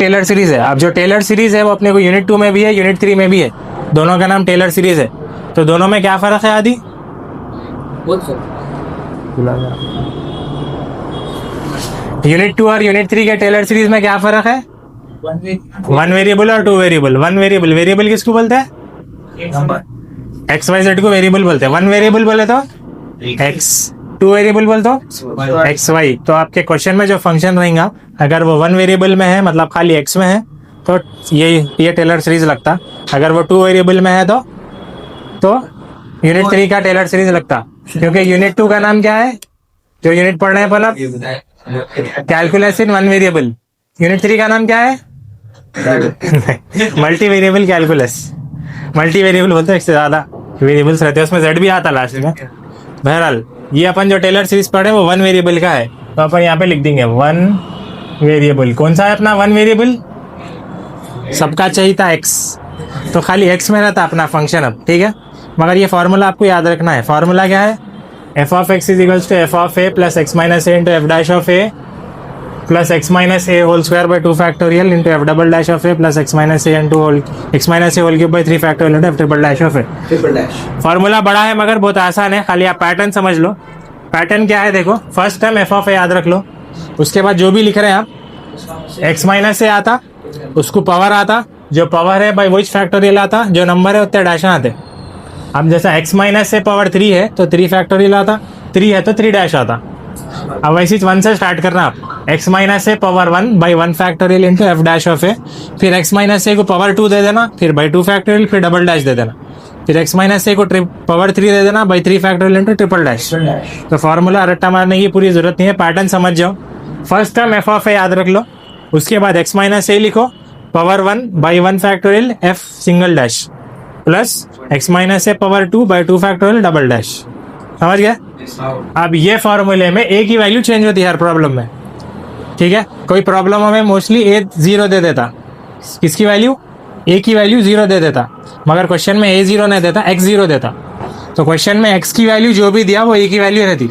Taylor series है। अब जो टेलर सीरीज है वो अपने को यूनिट 2 में भी है, यूनिट 3 में भी है, दोनों का नाम टेलर सीरीज है। तो दोनों में क्या फर्क है आदि? यूनिट 2 और यूनिट 3 के टेलर सीरीज में क्या फर्क है? वन वेरिएबल और two variable. One variable, variable किसको बोलते हैं? एक्स वाई जेड को वेरिएबल बोलते हैं। वन वेरिएबल बोले तो एक्स, टू वेरिएबल बोल तो एक्स वाई। तो आपके क्वेश्चन में जो फंक्शन रहेगा अगर वो वन वेरिएबल में है मतलब खाली एक्स में है तो ये टेलर सीरीज लगता। अगर वो टू वेरिएबल में है तो यूनिट 3 का टेलर सीरीज लगता, क्योंकि यूनिट 2 का नाम क्या है जो यूनिट पढ़ रहे हैं पहला? Calculus in one variable. Unit 3 का नाम क्या है? Multi variable calculus. Multi variable बोलते हैं, एक से ज्यादा वेरिएबल्स रहते हैं, उसमें जेड भी आता लास्ट में। बहरहाल ये अपन जो टेलर सीरीज पढ़े वो वन वेरिएबल का है, तो अपन यहाँ पे लिख देंगे वन वेरिएबल। कौन सा है अपना वन वेरिएबल? सबका चाहिए था एक्स, तो खाली एक्स में रहता अपना फंक्शन अब, ठीक है। मगर ये फॉर्मूला आपको याद रखना है। फॉर्मूला क्या है? F of x is equals to F of A plus x minus A into F dash of A plus x minus A whole square by 2 factorial into F double dash of A plus x minus A into X minus A whole cube by 3 factorial into F triple dash of A. Formula बड़ा है मगर बहुत आसान है, खाली आप pattern समझ लो। Pattern क्या है देखो, फर्स्ट टाइम एफ ऑफ ए याद रख लो, उसके बाद जो भी लिख रहे हैं आप एक्स माइनस ए आता, उसको पावर आता, जो पावर है बाई वही फैक्टोरियल आता, जो नंबर है उतने डैश आते। अब जैसा एक्स माइनस से पावर 3 है तो 3 फैक्टोरियल आता, 3 है तो 3 डैश आता। अब वैसे 1 से स्टार्ट करना आप, एक्स माइनस से power 1 by 1 factorial into F dash of A, फिर एक्स माइनस से को पावर 2 दे देना, फिर बाई 2 फैक्टोरियल, फिर डबल डैश दे देना, फिर एक्स माइनस से को पावर 3 दे देना by 3 factorial into triple dash. तो फॉर्मूला रट्टा मारने की पूरी जरूरत नहीं है, पैटर्न समझ जाओ। फर्स्ट टर्म एफ ऑफ ए याद रख लो, उसके बाद एक्स माइनस ए लिखो, power 1 by 1 factorial F single dash plus x minus A power 2 by 2 factorial double dash. समझ गए? अब ये फॉर्मूले में ए की वैल्यू चेंज होती है हर प्रॉब्लम में, ठीक है। कोई प्रॉब्लम में मोस्टली ए 0 दे देता, किसकी वैल्यू? ए की वैल्यू 0 दे देता, मगर क्वेश्चन में ए 0 नहीं देता, एक्स 0 देता। तो क्वेश्चन में एक्स की वैल्यू जो भी दिया वो ए की वैल्यू रहती।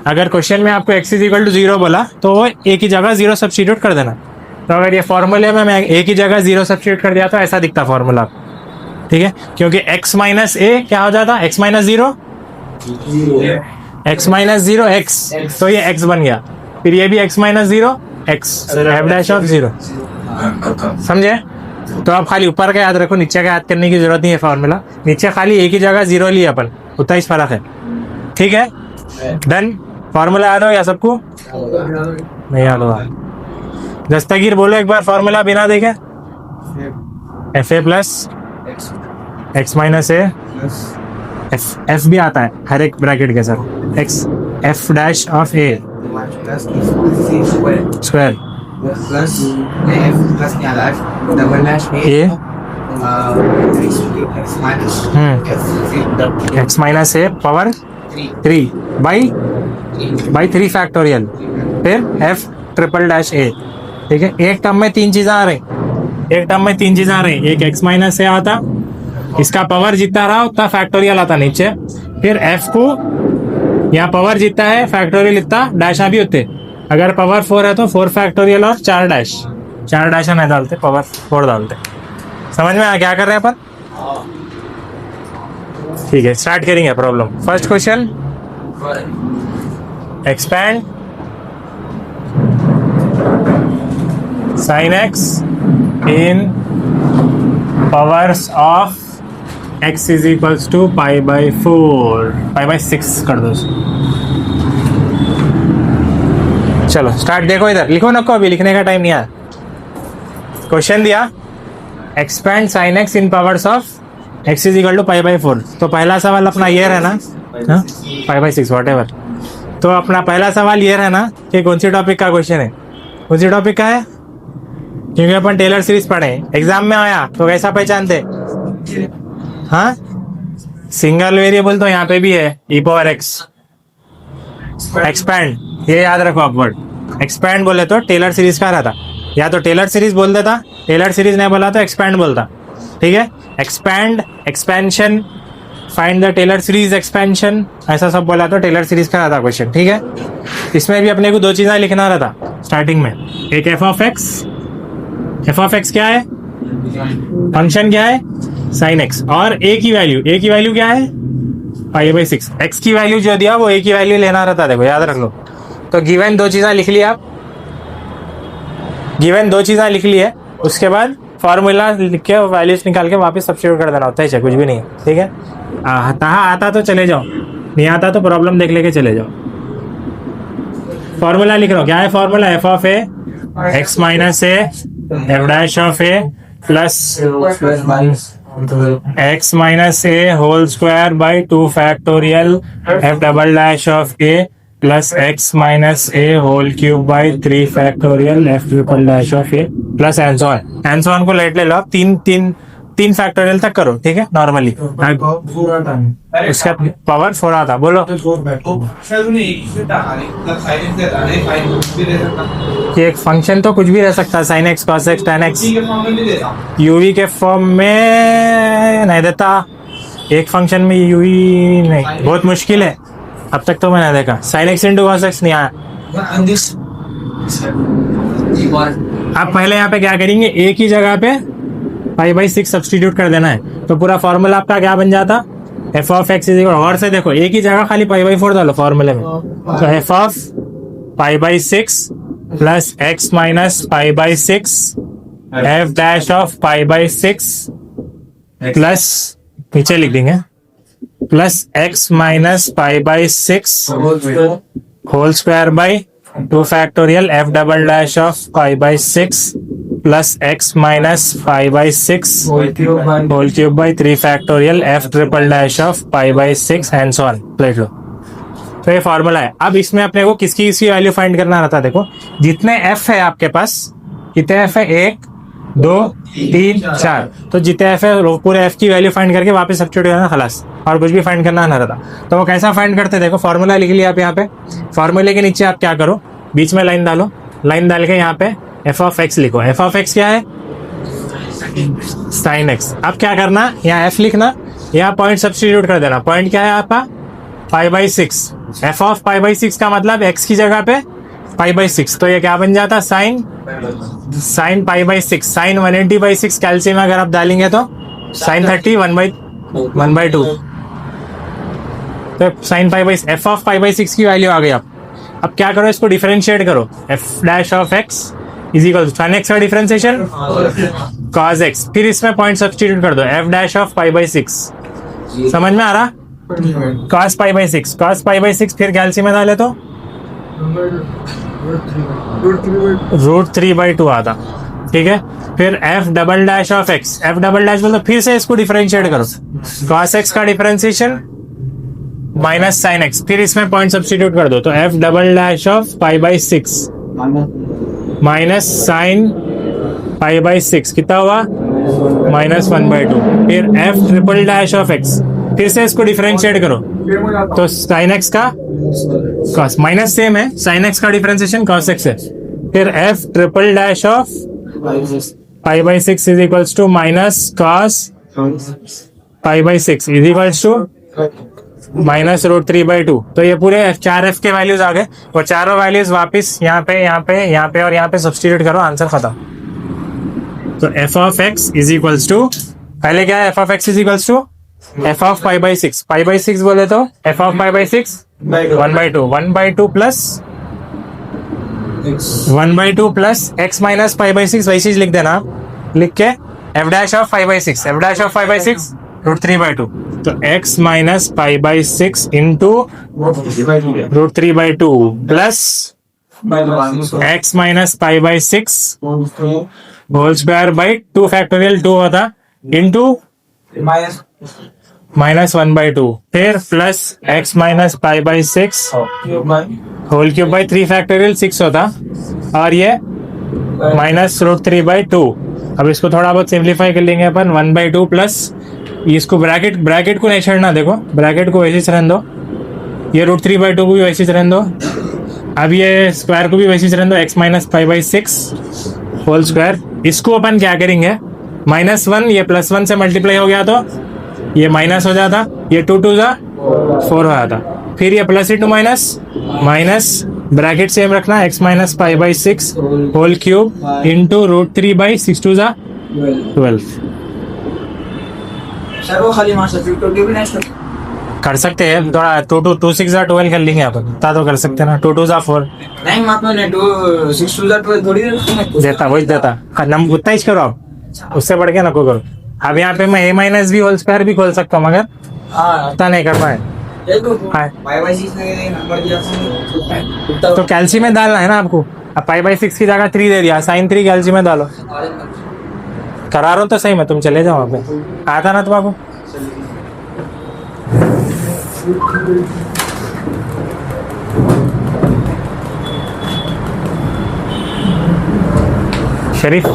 अगर क्वेश्चन में आपको एक्स इज इक्वल टू 0 बोला तो वो ए की जगह 0 सब्स्टिट्यूट कर देना। तो अगर ये फॉर्मूले में मैं ए की जगह 0 सब्स्टिट्यूट कर दिया तो ऐसा दिखता फॉर्मूला, ठीक है। क्योंकि x माइनस ए क्या हो जाता? x minus 0, x minus 0 x, तो ये x बन गया। फिर ये भी x minus 0 x F dash of 0। समझे? तो आप खाली ऊपर का याद रखो, नीचे का याद करने की जरूरत नहीं है। फॉर्मूला नीचे खाली ए की जगह 0 लिया अपन, उतना ही फर्क है, ठीक है। डन। फॉर्मूला याद हो या सबको? नहीं याद होगा? दस्तगीर बोलो एक बार फॉर्मूला बिना देखे। F A plus x minus A, F भी आता है हर एक ब्रैकेट के साथ, x F dash of A square plus double dash A X minus A power 3 by 3 factorial, फिर एफ ट्रिपल डैश ए, ठीक है। एक टर्म में तीन चीजें आ रही, एक टर्म में तीन चीजें आ रही। एक एक्स माइनस से आता, इसका पावर जितना रहा उतना फैक्टोरियल आता नीचे, फिर एफ को यहाँ पावर जितना है फैक्टोरियल इतना डैश भी होते। अगर पावर 4 है तो 4 फैक्टोरियल और 4 डैश, 4 डैश नहीं डालते, पावर 4 डालते। समझ में आया क्या कर रहे हैं अपन? ठीक है, स्टार्ट करेंगे problem. First question, expand sin x in powers of x is equals to pi by 4, pi by 6 कर दो। चलो स्टार्ट। देखो इधर लिखो ना, को अभी लिखने का टाइम नहीं आया। क्वेश्चन दिया expand sin x in powers of x is equal to pi by 4। तो पहला सवाल अपना ये रहना, pi by 6 whatever। तो अपना पहला सवाल ये रहना कि कौन सी टॉपिक का क्वेश्चन है, कौन सी टॉपिक का है, क्योंकि अपन टेलर सीरीज पढ़े, एग्जाम में आया तो कैसा पहचानते? हाँ, सिंगल वेरिएबल तो यहाँ पे भी है, ई पावर एक्स। एक्सपैंड, ये याद रखो आप वर्ड। एक्सपैंड बोले तो टेलर सीरीज का रहता, या तो टेलर सीरीज बोल देता, टेलर सीरीज नहीं बोला तो एक्सपैंड बोलता, ठीक है। Expand, expansion, find the Taylor series expansion, ऐसा सब बोला तो टेलर सीरीज का रहता क्वेश्चन, ठीक है। इसमें भी अपने को दो चीजें लिखना रहता स्टार्टिंग में, एक F of x F of x क्या है, फंक्शन क्या है, साइन एक्स, और ए की वैल्यू क्या है, पाई बाई 6। एक्स की वैल्यू जो दिया वो ए की वैल्यू लेना रहता है, देखो याद रख लो। तो गिवन दो चीज़ें लिख ली आप, गिवन दो चीज़ें लिख ली है, उसके बाद फॉर्मूला लिख के वैल्यूज निकाल के वापस सब्स्टिट्यूट कर देना होता है, कुछ भी नहीं है, ठीक है। आता तो चले जाओ, नहीं आता तो प्रॉब्लम देख लेके चले जाओ। फॉर्मूला लिख रहा हूँ, क्या है formula, F of A X minus A F dash of A plus x minus A whole square by 2 factorial F double dash of A plus x minus A whole cube by 3 factorial F triple dash of A plus and so on को let ले लो आप, तीन factorial तक करो, ठीक है normally. उसका पावर 4 आता, बोलो कि एक फंक्शन तो कुछ भी रह सकता है, sine x cos x tan x, UV के फॉर्म में नहीं देता, एक फंक्शन में यूवी नहीं, बहुत मुश्किल है, अब तक तो मैंने देखा sine x into cos x नहीं आया। आप पहले यहाँ पे क्या करेंगे, ए की जगह पे पाई बाई 6 सब्सटीट्यूट कर देना है, तो पूरा फॉर्मूला आपका क्या बन जाता, F of x is equal, और से देखो ए की जगह खाली पाई बाई 4 डालो फॉर्मूले में, तो F of pi by 6 plus x minus pi by 6 F dash of pi by 6 plus नीचे लिख देंगे plus x minus pi by 6 whole square by 2 factorial F double dash of pi by 6 plus x minus pi by 6 whole cube by 3 factorial F triple dash of pi by 6 and so on, प्लेट लो। तो ये formula है। अब इसमें अपने को किसकी वैल्यू फाइंड करना रहता है, देखो जितने एफ है आपके पास, कितने एफ है, 1 2 3 4, तो जितने एफ है पूरे एफ की वैल्यू फाइंड करके वापस सब्स्टिट्यूट करना, खलास, और कुछ भी फाइंड करना ना रहता। तो वो कैसा फाइंड करते, देखो फॉर्मूला लिख लिया आप यहाँ पे, फॉर्मूले के नीचे आप क्या करो, बीच में लाइन डालो, लाइन डाल के यहाँ पे एफ ऑफ एक्स लिखो। एफ ऑफ एक्स क्या है, साइन एक्स। अब क्या करना, यहाँ एफ लिखना, यहाँ पॉइंट सब्स्टिट्यूट कर देना। पॉइंट क्या है आपका, पाई by 6। F of pi by 6 का मतलब एक्स की जगह पे पाई बाई 6, तो ये क्या बन जाता, साइन पाई बाई 6, साइन 180/6 कैल्सियम अगर आप डालेंगे तो साइन 30 1/2, तो sine pi by, F of pi by 6 की वैल्यू आ गई। आप अब क्या करो, इसको डिफरेंशिएट करो, F dash of x is equal to sine x का डिफरेंशिएशन कॉस एक्स, फिर इसमें पॉइंट सब्स्टिट्यूट कर दो, F dash of pi by 6, समझ में आ रहा, cos pi by 6, cos pi by 6 फिर कैल्सियम में डाले तो √3/2 आता, ठीक है। फिर F double dash of x, F double dash बोल, फिर से इसको डिफरेंशिएट करो, कॉस एक्स का डिफरेंशिएशन माइनस साइन एक्स, फिर इसमें पॉइंट सब्स्टिट्यूट कर दो, तो F double dash of pi by 6 minus sign pi by 6 कितना हुआ, -1/2, फिर F triple dash of x, फिर से इसको डिफरेंशिएट करो, तो साइन एक्स का कॉस, माइनस सेम है, साइन एक्स का डिफरेंशिएशन कॉस एक्स है, फिर F triple dash of pi by 6 is equals to minus cos pi by 6 is equals to -√3/2। तो ये पूरे 4 एफ के वैल्यूज आ गए, वो चारों वैल्यूज वापस यहाँ पे और यहाँ पे सब्स्टिट्यूट करो, आंसर खत्म। तो F of x is equals to, पहले क्या है, F of x is equals to F of pi by 6, pi by 6 बोले तो F of pi by 6 1/2 plus x minus pi by 6, वैसे ही लिख देना, लिख के F dash of pi by 6, F dash of pi by 6 √3/2, तो x minus pi by 6 into √3/2 plus x minus pi by 6 whole square by 2 factorial 2 होता into -1/2, फिर plus x minus pi by 6 whole cube by 3 factorial 6 होता, और ये -√3/2। अब इसको थोड़ा बहुत सिंप्लीफाई कर लेंगे अपन, 1/2 प्लस इसको ब्रैकेट को नहीं छेड़ना, देखो ब्रैकेट को वैसे ही रहने दो, ये √3/2 को भी वैसे ही रहने दो, अब ये स्क्वायर को भी वैसे ही रहने दो, x minus pi by 6 whole square. इसको अपन क्या करेंगे, -1 ये +1 से मल्टीप्लाई हो गया तो ये माइनस हो जाता, ये 2 2 4 हो जाता, फिर ये plus into minus bracket same रखना, x minus pi by 6 whole cube into root 3 by 6 two जा 12। सर वो खाली मार सकते तो भी नहीं सकते। कर सकते हैं थोड़ा, 2 6 जा 12 कर लेंगे अपन, इतना तो कर सकते हैं ना, 2 2 जा 4 नहीं माप में 2 6 2 12 थोड़ी देता, वही देता। नंबर उतना ही करो आप, उससे बढ़ के ना को करो। अब यहाँ पे मैं a minus B whole square भी खोल सकता हूँ, मगर हाँ उतना नहीं कर पाए। ये तो हाँ। बाय बाय 6 ने नंबर दिया था तो कैल्सी में डालना है ना आपको। अब पाई बाई 6 की जगह 3 दे दिया, साइन 3 कैल्सी में डालो। करा रहा हूँ तो सही में, तुम चले जाओ वहाँ पे, आता ना तुम्हारा। शरीफ